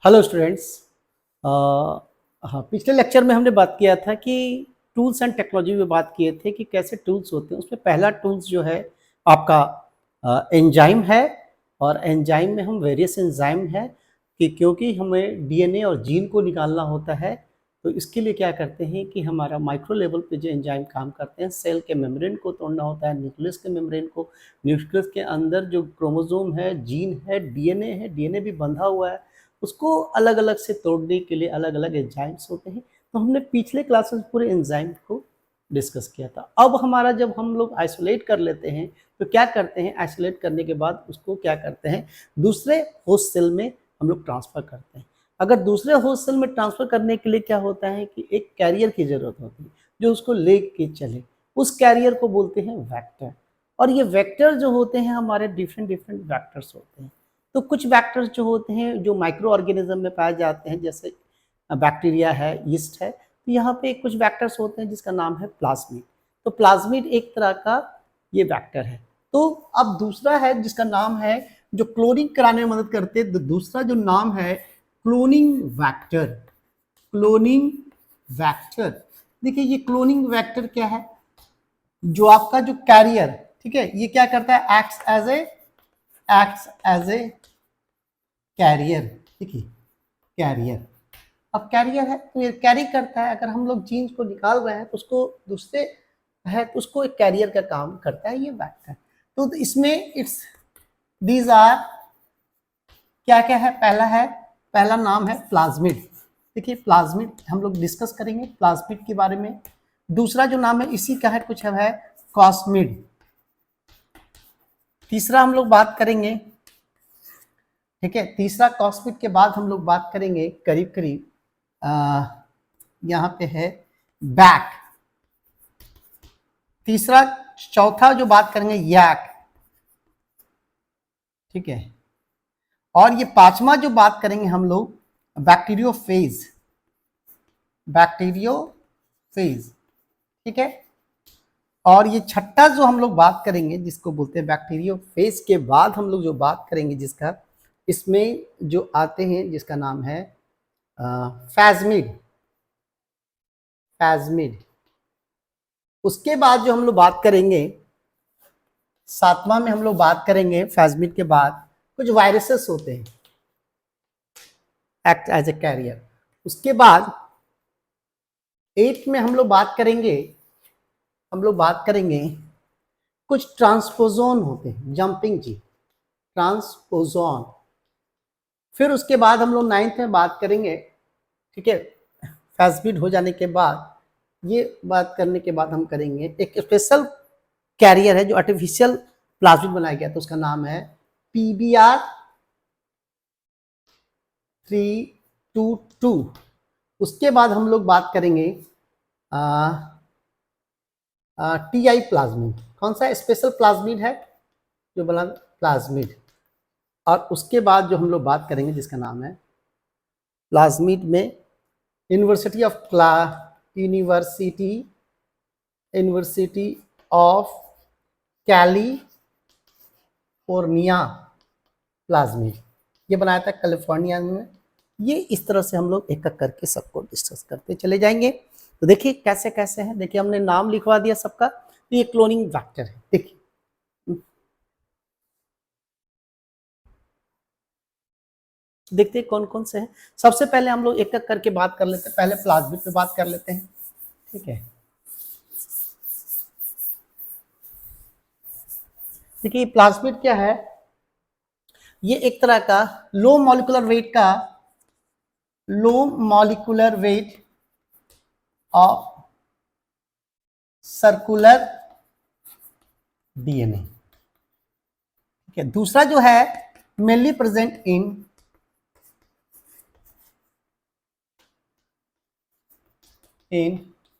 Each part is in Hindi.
Hello students. हाँ, पिछले लेक्चर में हमने बात किया था कि टूल्स एंड टेक्नोलॉजी में बात किए थे कि कैसे टूल्स होते हैं। उसमें पहला टूल्स जो है आपका एंजाइम है। और एंजाइम में हम वेरियस एंजाइम है कि क्योंकि हमें डीएनए और जीन को निकालना होता है, तो इसके लिए क्या करते हैं कि हमारा माइक्रो लेवल पे जो एंजाइम काम करते हैं, सेल के मेम्ब्रेन को तोड़ना होता है, न्यूक्लियस के मेम्ब्रेन को, न्यूक्लियस के अंदर जो क्रोमोसोम है, जीन है, डीएनए भी बंधा हुआ है, उसको अलग अलग से तोड़ने के लिए अलग अलग एंजाइम्स होते हैं। तो हमने पिछले क्लासेस में पूरे एंजाइम को डिस्कस किया था। अब हमारा जब हम लोग आइसोलेट कर लेते हैं तो क्या करते हैं, आइसोलेट करने के बाद उसको क्या करते हैं, दूसरे होस्ट सेल में हम लोग ट्रांसफर करते हैं। अगर दूसरे होस्ट सेल में ट्रांसफर करने के लिए क्या होता है कि एक कैरियर की जरूरत होती है जो उसको ले के चले। उस कैरियर को बोलते हैं वेक्टर। और ये वेक्टर जो होते हैं हमारे डिफरेंट डिफरेंट वेक्टर्स होते हैं। तो कुछ वेक्टर्स जो होते हैं जो माइक्रो ऑर्गेनिज्म में पाए जाते हैं, जैसे बैक्टीरिया है, यीस्ट है, तो यहाँ पे कुछ वेक्टर्स होते हैं जिसका नाम है प्लाज्मिड। तो प्लाज्मिड एक तरह का ये वेक्टर है। तो अब दूसरा है जिसका नाम है, जो क्लोनिंग कराने में मदद करते हैं, तो दूसरा जो नाम है क्लोनिंग वेक्टर। क्लोनिंग वेक्टर, देखिए ये क्लोनिंग वेक्टर क्या है, जो आपका जो कैरियर, ठीक है, ये क्या करता है, एक्ट्स एज ए कैरियर। देखिए कैरियर, अब कैरियर है तो ये कैरी करता है। अगर हम लोग जीन्स को निकाल रहे हैं तो उसको दूसरे है तो उसको एक कैरियर का काम करता है ये वेक्टर। तो इसमें इट्स दीज आर क्या क्या है, पहला नाम है प्लाज्मिड। देखिए प्लाज्मिड हम लोग डिस्कस करेंगे प्लाज्मिड के बारे में। दूसरा जो नाम है इसी का है, कुछ है कॉस्मिड। तीसरा हम लोग बात करेंगे, ठीक है, तीसरा कॉस्मिड के बाद हम लोग बात करेंगे करीब करीब यहाँ पे है बैक। तीसरा चौथा जो बात करेंगे यैक, ठीक है। और ये पांचवा जो बात करेंगे हम लोग बैक्टीरियोफेज, ठीक है। और ये छठा जो हम लोग बात करेंगे जिसको बोलते हैं बैक्टीरियोफेज के बाद हम लोग जो बात करेंगे जिसका, इसमें जो आते हैं जिसका नाम है फैजमिड। उसके बाद जो हम लोग बात करेंगे, सातवां में हम लोग बात करेंगे फैजमिड के बाद कुछ वायरसेस होते हैं एक्ट एज ए कैरियर। उसके बाद 8 में हम लोग बात करेंगे, कुछ ट्रांसपोजोन होते हैं, जंपिंग जी, ट्रांसपोजोन। फिर उसके बाद हम लोग 9th में बात करेंगे, ठीक है, फैजमिड हो जाने के बाद, ये बात करने के बाद हम करेंगे एक स्पेशल कैरियर है जो आर्टिफिशियल प्लाज्मिड बनाया गया, तो उसका नाम है PBr 322। उसके बाद हम लोग बात करेंगे TI प्लाज्मिड। कौन सा स्पेशल प्लाज्मिड है जो बना प्लाज्मिड। और उसके बाद जो हम लोग बात करेंगे जिसका नाम है प्लाज्मिड में यूनिवर्सिटी ऑफ कैलिफोर्निया प्लाज्मिड, ये बनाया था कैलिफोर्निया में। ये इस तरह से हम लोग एक एक करके सबको डिस्कस करते चले जाएंगे। तो देखिए कैसे कैसे है, देखिए हमने नाम लिखवा दिया सबका। तो ये क्लोनिंग वेक्टर है, देखिए देखते हैं कौन कौन से हैं। सबसे पहले हम लोग एक एक करके बात कर लेते हैं, पहले प्लाज्मिड पे बात कर लेते हैं, ठीक है। देखिए प्लाज्मिड क्या है, ये एक तरह का low molecular weight of circular DNA, ठीक है। दूसरा जो है mainly present in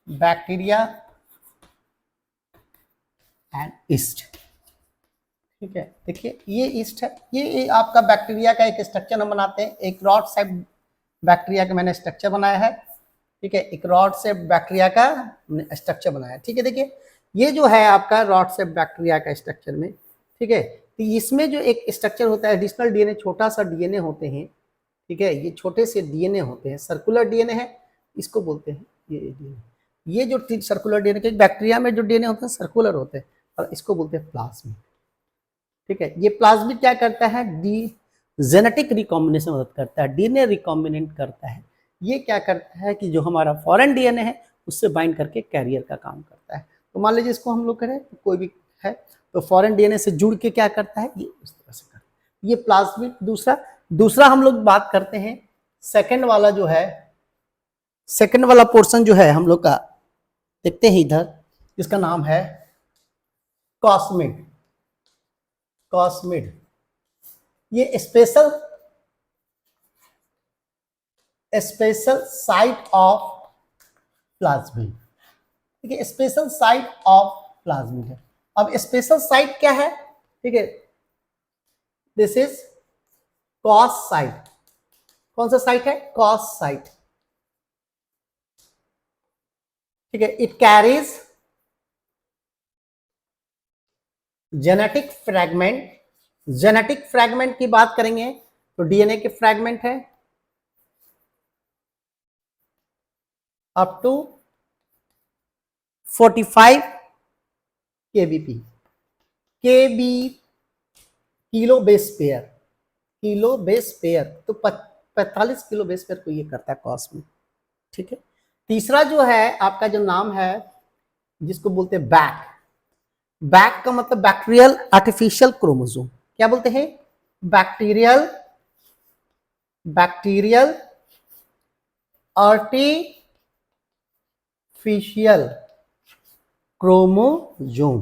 bacteria and east, ठीक है। देखिए ये ईस्ट है, ये आपका बैक्टीरिया का एक स्ट्रक्चर हम बनाते हैं। एक रॉड शेप बैक्टीरिया का मैंने स्ट्रक्चर बनाया है, ठीक है, एक रॉड शेप बैक्टीरिया का स्ट्रक्चर बनाया है, ठीक है। देखिए ये जो है आपका रॉड शेप बैक्टीरिया का स्ट्रक्चर में, ठीक है। तो इसमें जो एक स्ट्रक्चर होता है एडिशनल डीएनए, छोटा सा डीएनए होते हैं, ठीक है, ये छोटे से डीएनए होते हैं, सर्कुलर डीएनए है, इसको बोलते हैं ये डीएनए। ये जो सर्कुलर डीएनए के बैक्टीरिया में जो डीएनए होते हैं सर्कुलर होते हैं, और इसको बोलते हैं प्लाज्मिड। ठीक है, ये प्लाज्मिड क्या करता है, डी जेनेटिक रिकॉम्बिनेशन मदद करता है, डीएनए रिकॉम्बिनेट करता है। ये क्या करता है कि जो हमारा फॉरेन डीएनए है उससे बाइंड करके कैरियर का काम करता है। तो मान लीजिए इसको हम लोग करें, तो कोई भी है तो फॉरेन डीएनए से जुड़ के क्या करता है, ये इस तरह से करता है। ये प्लाज्मिड। दूसरा हम लोग बात करते हैं सेकंड वाला जो है, सेकंड वाला पोर्शन जो है हम लोग का, देखते हैं इधर, जिसका नाम है कॉस्मिड। कॉस्मिड ये स्पेशल साइट ऑफ प्लाज्मिड। ठीक है, स्पेशल साइट ऑफ प्लाज्मिड है। अब स्पेशल साइट क्या है, ठीक है, दिस इज कॉस साइट। कौन सा साइट है, कॉस साइट। ठीक है, it carries genetic fragment. Genetic fragment की बात करेंगे तो डीएनए के फ्रैगमेंट है up to 45 kbp, kb kilo base pair, kilo base pair, तो 45 किलो बेस पेयर को ये करता है कॉस्मिड। ठीक है, तीसरा जो है आपका जो नाम है, जिसको बोलते हैं बैक। बैक का मतलब बैक्टीरियल आर्टिफिशियल क्रोमोसोम। क्या बोलते हैं, बैक्टीरियल आर्टिफिशियल क्रोमोसोम।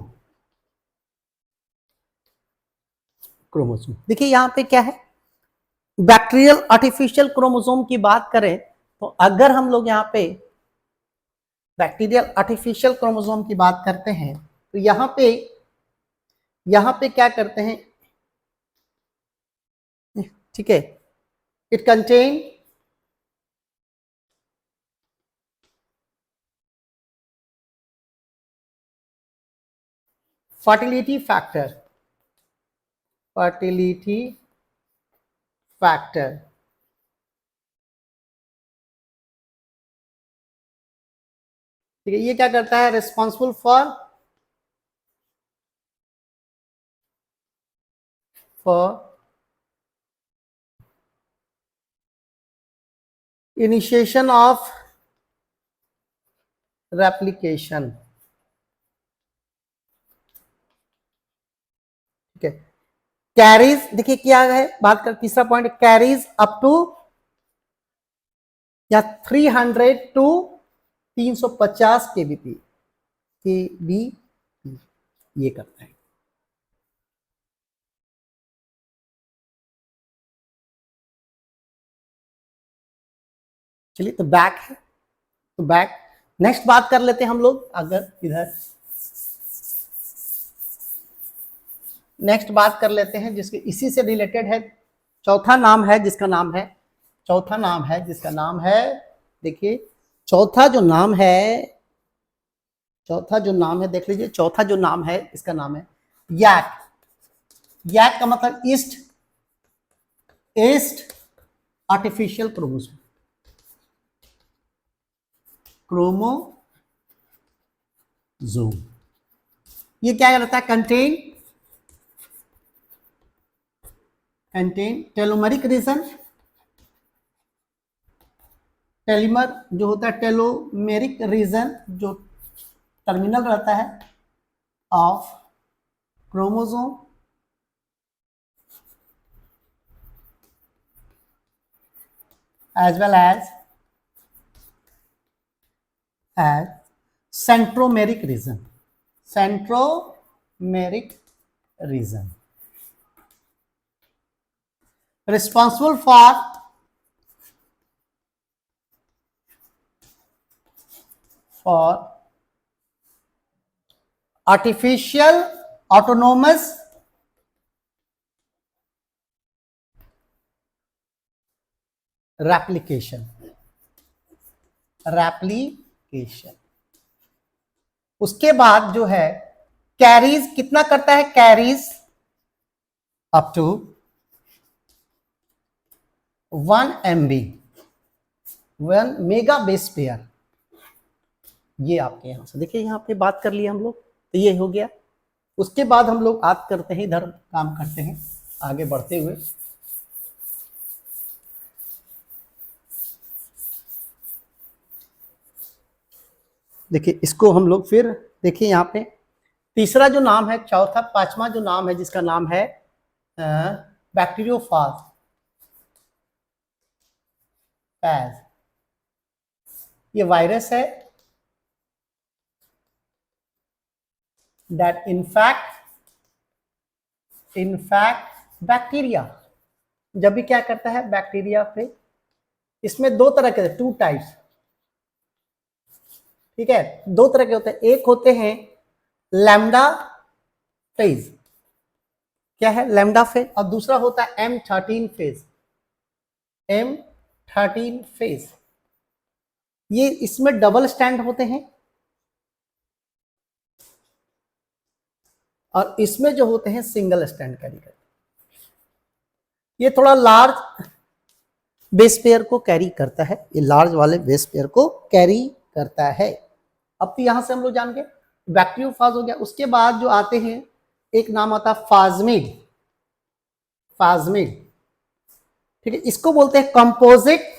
देखिए यहां पे क्या है, बैक्टीरियल आर्टिफिशियल क्रोमोसोम की बात करें तो अगर हम लोग यहाँ पे बैक्टीरियल आर्टिफिशियल क्रोमोसोम की बात करते हैं तो यहाँ पे क्या करते हैं, ठीक है, इट कंटेन फर्टिलिटी फैक्टर, ठीक है, ये क्या करता है, responsible for initiation of replication. ठीक है, कैरीज, देखिए क्या है, बात कर तीसरा पॉइंट, कैरीज अप टू या 300 टू 350 केबीपी, ये करता है। चलिए, तो बैक है, तो बैक। नेक्स्ट बात कर लेते हैं हम लोग, अगर इधर नेक्स्ट बात कर लेते हैं जिसके इसी से रिलेटेड है। चौथा नाम है जिसका नाम है, देखिए चौथा जो नाम है, देख लीजिए, चौथा जो नाम है इसका नाम है यैक। यैक का मतलब ईस्ट आर्टिफिशियल क्रोमोसोम, ये क्या करता है, कंटेन टेलोमेरिक रीजन। टेलीमर जो होता है, टेलोमेरिक रीजन जो टर्मिनल रहता है of chromosome, as well as centromeric region, responsible for artificial autonomous replication। उसके बाद जो है कैरीज कितना करता है, carries up to 1 MB, 1 mega base pair. ये आपके यहाँ से देखिए, यहाँ पे बात कर लिया हम लोग, तो ये हो गया। उसके बाद हम लोग बात करते हैं, इधर काम करते हैं आगे बढ़ते हुए। देखिए इसको हम लोग फिर देखिए, यहाँ पे तीसरा जो नाम है, चौथा पांचवा जो नाम है, जिसका नाम है बैक्टीरियोफाज। ये वायरस है that infect बैक्टीरिया। जब भी क्या करता है बैक्टीरिया पे, इसमें दो तरह के, 2 टाइप्स, ठीक है, 2 तरह के होते हैं। एक होते हैं लैम्डा फेज, क्या है लैम्डा फेज, और दूसरा होता है M13 फेज। M13 फेज, ये इसमें डबल स्टैंड होते हैं, और इसमें जो होते हैं सिंगल स्टैंड कैरी करते हैं। ये थोड़ा लार्ज बेस पेयर को कैरी करता है, ये लार्ज वाले बेस पेयर को कैरी करता है। अब तो यहां से हम लोग जान गए बैक्टीरियोफाज हो गया। उसके बाद जो आते हैं, एक नाम आता है फाजमिड। फाजमिड, ठीक है, इसको बोलते हैं composite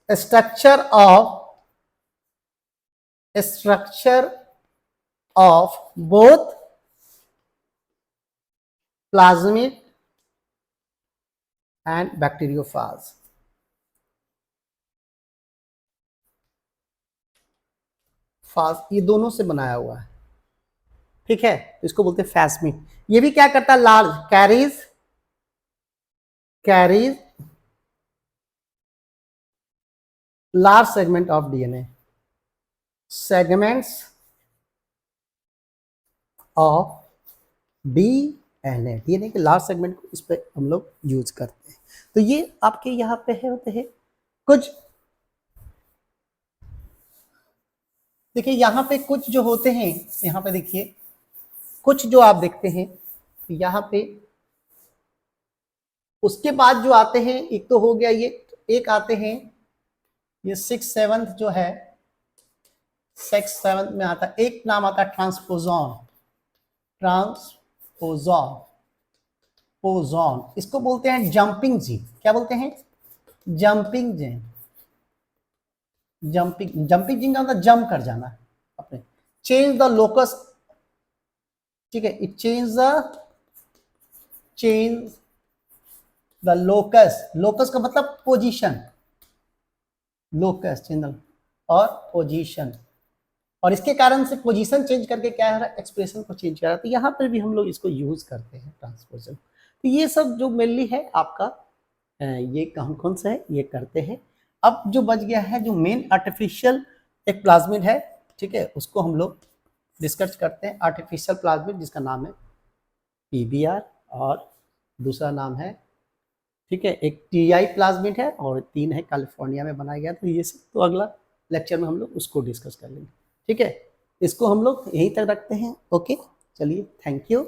structure of both plasmid and bacteriophage. Phage ये दोनों से बनाया हुआ है, ठीक है, इसको बोलते हैं फैस्मिड। ये भी क्या करता है, large carries large segment of DNA, segments of DNA के लार्ज सेगमेंट को इस पे हम लोग यूज करते हैं। तो ये आपके यहाँ पे है, होते हैं कुछ, देखिए यहाँ पे कुछ जो होते हैं, यहाँ पे देखिए कुछ जो आप देखते हैं यहाँ पे। उसके बाद जो आते हैं, एक तो हो गया ये, एक आते हैं ये 6th 7th जो है, 6th 7th में आता है, एक नाम आता है ट्रांसपोजॉन। इसको बोलते हैं जंपिंग जीन। क्या बोलते हैं, जंपिंग जीन। जंपिंग जीन का मतलब जंप कर जाना अपने। चेंज द लोकस, ठीक है, इट चेंज द लोकस का मतलब पोजीशन, लोकस चेंज और पोजीशन, और इसके कारण से पोजीशन चेंज करके क्या है, एक्सप्रेशन को चेंज कर रहा है। तो यहाँ पर भी हम लोग इसको यूज करते हैं, ट्रांसपोजन। तो ये सब जो मेनली है आपका, ये कौन सा है, ये करते हैं। अब जो बच गया है, जो मेन आर्टिफिशियल एक प्लाज्मिड है, ठीक है, उसको हम लोग डिस्कस करते हैं। आर्टिफिशियल प्लाज्मिड जिसका नाम है PBR, और दूसरा नाम है, ठीक है, एक TI प्लाज्मिड है, और 3 है कैलिफोर्निया में बनाया गया। तो ये सब तो अगला लेक्चर में हम लोग उसको डिस्कस कर लेंगे, ठीक है। इसको हम लोग यहीं तक रखते हैं। ओके, चलिए, थैंक यू।